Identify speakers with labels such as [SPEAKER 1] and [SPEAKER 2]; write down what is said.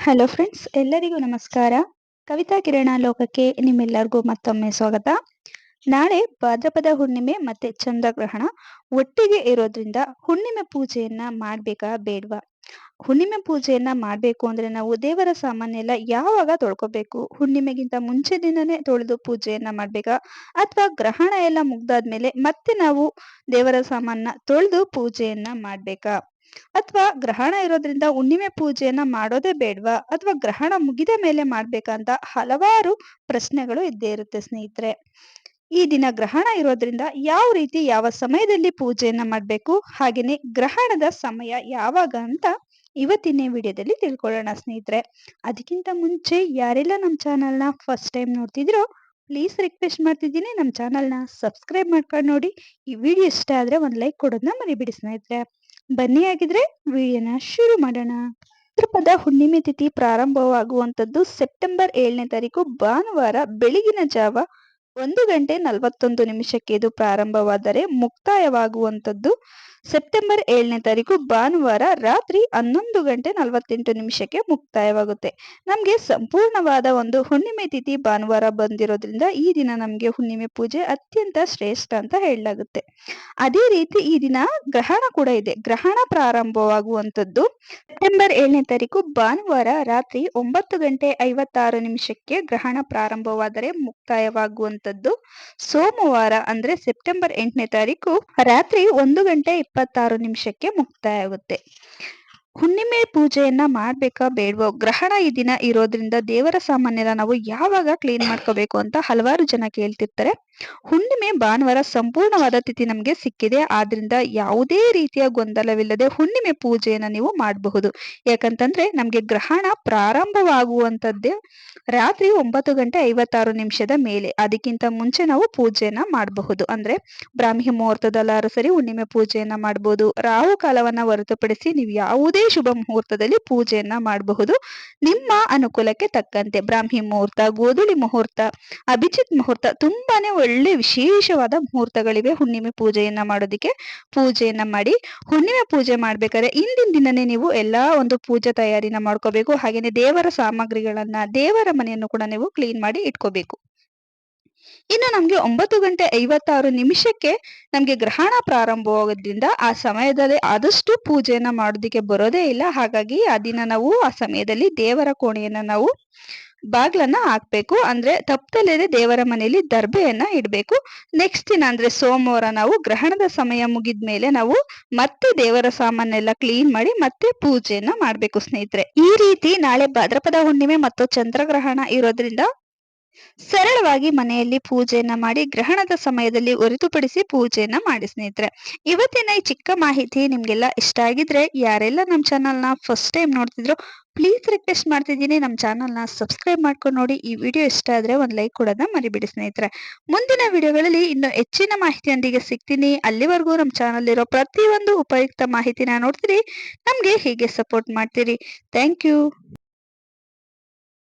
[SPEAKER 1] Hello friends, ಎಲ್ಲರಿಗೂ ನಮಸ್ಕಾರ. ಕವಿತಾ ಕಿರಣ ಲೋಕಕ್ಕೆ ನಿಮ್ಮೆಲ್ಲರಿಗೂ ಮತ್ತೊಮ್ಮೆ ಸ್ವಾಗತ. ನಾಳೆ ಭಾದ್ರಪದ ಹುಣ್ಣಿಮೆ ಮತ್ತೆ ಚಂದ್ರಗ್ರಹಣ ಒಟ್ಟಿಗೆ ಇರೋದ್ರಿಂದ ಹುಣ್ಣಿಮೆ ಪೂಜೆಯನ್ನ ಮಾಡ್ಬೇಕಾ ಬೇಡ್ವಾ? ಹುಣ್ಣಿಮೆ ಪೂಜೆಯನ್ನ ಮಾಡ್ಬೇಕು ಅಂದ್ರೆ ನಾವು ದೇವರ ಸಾಮಾನ್ಯ ಯಾವಾಗ ತೊಳ್ಕೊಬೇಕು? ಹುಣ್ಣಿಮೆಗಿಂತ ಮುಂಚೆ ದಿನನೇ ತೊಳೆದು ಪೂಜೆಯನ್ನ ಮಾಡ್ಬೇಕಾ, ಅಥವಾ ಗ್ರಹಣ ಎಲ್ಲ ಮುಗ್ದಾದ್ಮೇಲೆ ಮತ್ತೆ ನಾವು ದೇವರ ಸಾಮಾನ ತೊಳೆದು ಪೂಜೆಯನ್ನ ಮಾಡ್ಬೇಕಾ? ಅಥವಾ ಗ್ರಹಣ ಇರೋದ್ರಿಂದ ಹುಣ್ಣಿಮೆ ಪೂಜೆಯನ್ನ ಮಾಡೋದೇ ಬೇಡ್ವಾ, ಅಥವಾ ಗ್ರಹಣ ಮುಗಿದ ಮೇಲೆ ಮಾಡ್ಬೇಕಾ ಅಂತ ಹಲವಾರು ಪ್ರಶ್ನೆಗಳು ಇದ್ದೇ ಇರುತ್ತೆ ಸ್ನೇಹಿತರೆ. ಈ ದಿನ ಗ್ರಹಣ ಇರೋದ್ರಿಂದ ಯಾವ ರೀತಿ ಯಾವ ಸಮಯದಲ್ಲಿ ಪೂಜೆಯನ್ನ ಮಾಡ್ಬೇಕು, ಹಾಗೇನೆ ಗ್ರಹಣದ ಸಮಯ ಯಾವಾಗ ಅಂತ ಇವತ್ತಿನ ವಿಡಿಯೋದಲ್ಲಿ ತಿಳ್ಕೊಳ್ಳೋಣ ಸ್ನೇಹಿತರೆ. ಅದಕ್ಕಿಂತ ಮುಂಚೆ ಯಾರೆಲ್ಲ ನಮ್ಮ ಚಾನಲ್ನ ಫಸ್ಟ್ ಟೈಮ್ ನೋಡ್ತಿದ್ರೋ ಪ್ಲೀಸ್ ರಿಕ್ವೆಸ್ಟ್ ಮಾಡ್ತಿದ್ದೀನಿ, ನಮ್ಮ ಚಾನಲ್ನ ಸಬ್ಸ್ಕ್ರೈಬ್ ಮಾಡ್ಕೊಂಡು ನೋಡಿ. ಈ ವಿಡಿಯೋ ಇಷ್ಟ ಆದ್ರೆ ಒಂದು ಲೈಕ್ ಕೊಡೋದನ್ನ ಮರಿಬಿಡಿ ಸ್ನೇಹಿತರೆ. ಬನ್ನಿ ಆಗಿದ್ರೆ ವಿಡಿಯೋನ ಶುರು ಮಾಡೋಣ. ಭಾದ್ರಪದ ಹುಣ್ಣಿಮೆ ತಿಥಿ ಪ್ರಾರಂಭವಾಗುವಂತದ್ದು ಸೆಪ್ಟೆಂಬರ್ 7ನೇ ತಾರೀಕು ಭಾನುವಾರ ಬೆಳಗಿನ ಜಾವ 1:41 ಇದು ಪ್ರಾರಂಭವಾದರೆ ಮುಕ್ತಾಯವಾಗುವಂತದ್ದು ಸೆಪ್ಟೆಂಬರ್ 7ನೇ ತಾರೀಕು ಭಾನುವಾರ ರಾತ್ರಿ 11:48 ಮುಕ್ತಾಯವಾಗುತ್ತೆ. ನಮ್ಗೆ ಸಂಪೂರ್ಣವಾದ ಒಂದು ಹುಣ್ಣಿಮೆ ತಿಥಿ ಭಾನುವಾರ ಬಂದಿರೋದ್ರಿಂದ ಈ ದಿನ ನಮ್ಗೆ ಹುಣ್ಣಿಮೆ ಪೂಜೆ ಅತ್ಯಂತ ಶ್ರೇಷ್ಠ ಅಂತ ಹೇಳಲಾಗುತ್ತೆ. ಅದೇ ರೀತಿ ಈ ದಿನ ಗ್ರಹಣ ಕೂಡ ಇದೆ. ಗ್ರಹಣ ಪ್ರಾರಂಭವಾಗುವಂತದ್ದು ಸೆಪ್ಟೆಂಬರ್ 7ನೇ ತಾರೀಕು ಭಾನುವಾರ ರಾತ್ರಿ 9:56 ಗ್ರಹಣ ಪ್ರಾರಂಭವಾದರೆ ಮುಕ್ತಾಯವಾಗುವಂತದ್ದು ಸೋಮವಾರ ಅಂದ್ರೆ ಸೆಪ್ಟೆಂಬರ್ 8ನೇ ತಾರೀಕು ರಾತ್ರಿ 1:26 ಮುಕ್ತಾಯ ಆಗುತ್ತೆ. ಹುಣ್ಣಿಮೆ ಪೂಜೆಯನ್ನ ಮಾಡ್ಬೇಕಾ ಬೇಡವೋ? ಗ್ರಹಣ ಈ ದಿನ ಇರೋದ್ರಿಂದ ದೇವರ ಸಾಮಾನ್ಯರ ನಾವು ಯಾವಾಗ ಕ್ಲೀನ್ ಮಾಡ್ಕೋಬೇಕು ಅಂತ ಹಲವಾರು ಜನ ಕೇಳ್ತಿರ್ತಾರೆ. ಹುಣ್ಣಿಮೆ ಭಾನುವಾರ ಸಂಪೂರ್ಣವಾದ ತಿಥಿ ನಮಗೆ ಸಿಕ್ಕಿದೆ, ಆದ್ರಿಂದ ಯಾವುದೇ ರೀತಿಯ ಗೊಂದಲವಿಲ್ಲದೆ ಹುಣ್ಣಿಮೆ ಪೂಜೆಯನ್ನ ನೀವು ಮಾಡಬಹುದು. ಯಾಕಂತಂದ್ರೆ ನಮ್ಗೆ ಗ್ರಹಣ ಪ್ರಾರಂಭವಾಗುವಂತದ್ದೇ ರಾತ್ರಿ 9:56 ಮೇಲೆ. ಅದಕ್ಕಿಂತ ಮುಂಚೆ ನಾವು ಪೂಜೆಯನ್ನ ಮಾಡಬಹುದು. ಅಂದ್ರೆ ಬ್ರಾಹ್ಮಿ ಮುಹೂರ್ತದಲ್ಲಾದ್ರೂ ಸರಿ ಹುಣ್ಣಿಮೆ ಪೂಜೆಯನ್ನ ಮಾಡಬಹುದು. ರಾಹು ಕಾಲವನ್ನ ಹೊರತುಪಡಿಸಿ ನೀವು ಯಾವುದೇ ಶುಭ ಮುಹೂರ್ತದಲ್ಲಿ ಪೂಜೆಯನ್ನ ಮಾಡಬಹುದು, ನಿಮ್ಮ ಅನುಕೂಲಕ್ಕೆ ತಕ್ಕಂತೆ. ಬ್ರಾಹ್ಮಿ ಮುಹೂರ್ತ, ಗೋಧೂಳಿ ಮುಹೂರ್ತ, ಅಭಿಜಿತ್ ಮುಹೂರ್ತ, ತುಂಬಾನೇ ಒಳ್ಳೆ ವಿಶೇಷವಾದ ಮುಹೂರ್ತಗಳಿವೆ ಹುಣ್ಣಿಮೆ ಪೂಜೆಯನ್ನ ಮಾಡೋದಿಕ್ಕೆ. ಪೂಜೆಯನ್ನ ಮಾಡಿ ಹುಣ್ಣಿಮೆ ಪೂಜೆ ಮಾಡ್ಬೇಕಾದ್ರೆ ಹಿಂದಿನ ದಿನನೇ ನೀವು ಎಲ್ಲಾ ಒಂದು ಪೂಜೆ ತಯಾರಿನ ಮಾಡ್ಕೋಬೇಕು. ಹಾಗೇನೆ ದೇವರ ಸಾಮಗ್ರಿಗಳನ್ನ, ದೇವರ ಮನೆಯನ್ನು ಕೂಡ ನೀವು ಕ್ಲೀನ್ ಮಾಡಿ ಇಟ್ಕೋಬೇಕು. ಇನ್ನು ನಮ್ಗೆ 9:56 ನಮ್ಗೆ ಗ್ರಹಣ ಪ್ರಾರಂಭವಾಗೋದ್ರಿಂದ ಆ ಸಮಯದಲ್ಲಿ ಆದಷ್ಟು ಪೂಜೆಯನ್ನ ಮಾಡೋದಿಕ್ಕೆ ಬರೋದೇ ಇಲ್ಲ. ಹಾಗಾಗಿ ಆ ದಿನ ನಾವು ಆ ಸಮಯದಲ್ಲಿ ದೇವರ ಕೋಣೆಯನ್ನ ನಾವು ಬಾಗ್ಲನ್ನ ಹಾಕ್ಬೇಕು. ಅಂದ್ರೆ ತಪ್ಪದಲ್ಲೇ ದೇವರ ಮನೆಯಲ್ಲಿ ದರ್ಬೆಯನ್ನ ಇಡಬೇಕು. ನೆಕ್ಸ್ಟ್ ದಿನ ಅಂದ್ರೆ ಸೋಮವಾರ ನಾವು ಗ್ರಹಣದ ಸಮಯ ಮುಗಿದ್ಮೇಲೆ ನಾವು ಮತ್ತೆ ದೇವರ ಸಾಮಾನೆಲ್ಲ ಕ್ಲೀನ್ ಮಾಡಿ ಮತ್ತೆ ಪೂಜೆಯನ್ನ ಮಾಡ್ಬೇಕು ಸ್ನೇಹಿತರೆ. ಈ ರೀತಿ ನಾಳೆ ಭಾದ್ರಪದ ಹುಣ್ಣಿಮೆ ಮತ್ತು ಚಂದ್ರಗ್ರಹಣ ಇರೋದ್ರಿಂದ ಸರಳವಾಗಿ ಮನೆಯಲ್ಲಿ ಪೂಜೆಯನ್ನ ಮಾಡಿ ಗ್ರಹಣದ ಸಮಯದಲ್ಲಿ ಹೊರತುಪಡಿಸಿ ಪೂಜೆಯನ್ನ ಮಾಡಿ ಸ್ನೇಹಿತರೆ. ಇವತ್ತಿನ ಈ ಚಿಕ್ಕ ಮಾಹಿತಿ ನಿಮ್ಗೆಲ್ಲ ಇಷ್ಟ ಆಗಿದ್ರೆ ಯಾರೆಲ್ಲ ನಮ್ಮ ಚಾನಲ್ನ ಫಸ್ಟ್ ಟೈಮ್ ನೋಡ್ತಿದ್ರು ಪ್ಲೀಸ್ ರಿಕ್ವೆಸ್ಟ್ ಮಾಡ್ತಿದ್ದೀನಿ, ನಮ್ಮ ಚಾನಲ್ನ ಸಬ್ಸ್ಕ್ರೈಬ್ ಮಾಡ್ಕೊಂಡು ನೋಡಿ. ಈ ವಿಡಿಯೋ ಇಷ್ಟ ಆದ್ರೆ ಒಂದು ಲೈಕ್ ಕೊಡೋದನ್ನ ಮರಿಬಿಡಿ ಸ್ನೇಹಿತರೆ. ಮುಂದಿನ ವಿಡಿಯೋಗಳಲ್ಲಿ ಇನ್ನು ಹೆಚ್ಚಿನ ಮಾಹಿತಿಯೊಂದಿಗೆ ಸಿಗ್ತೀನಿ. ಅಲ್ಲಿವರೆಗೂ ನಮ್ಮ ಚಾನಲ್ ಇರೋ ಪ್ರತಿಯೊಂದು ಉಪಯುಕ್ತ ಮಾಹಿತಿನ ನೋಡ್ತೀರಿ, ನಮ್ಗೆ ಹೀಗೆ ಸಪೋರ್ಟ್ ಮಾಡ್ತೀರಿ. Thank you.